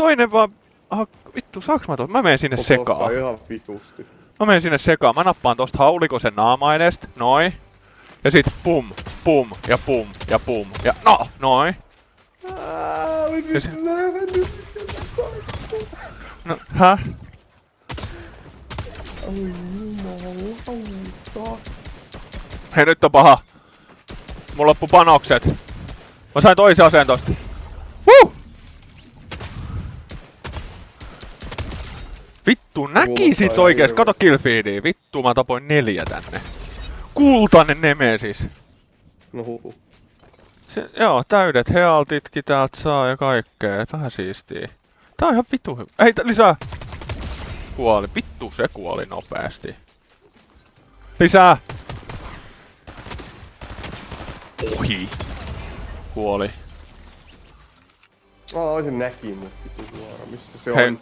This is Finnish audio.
toinen vaan... Aha, vittu, saaks mä tuosta? Mä menen sinne sekaan. Ihan vitusti. Mä menen sinne sekaan. Mä nappaan tosta haulikosen naamainesta. Noin. Ja sit pum, pum, ja pum, ja pum, ja no, noin. Nyt No, häh? Oi jumalauta. Hei, nyt on paha. Mulla loppu panokset. Mä sain toisen aseen tosta. Vittu, näkisit oikeesti. Kato killfeedia. Vittu, mä tapoin 4 tänne. Kultainen nemesis. No huhu. Joo, täydet healtitkin täältä saa ja kaikkea. Vähän siistii. Tää on ihan vittu hyvä. Ei, lisää! Kuoli. Vittu, se kuoli nopeasti. Lisää! Ohi. Kuoli. Mä olisin näkin mut vittu suora. Missä se Hei. on?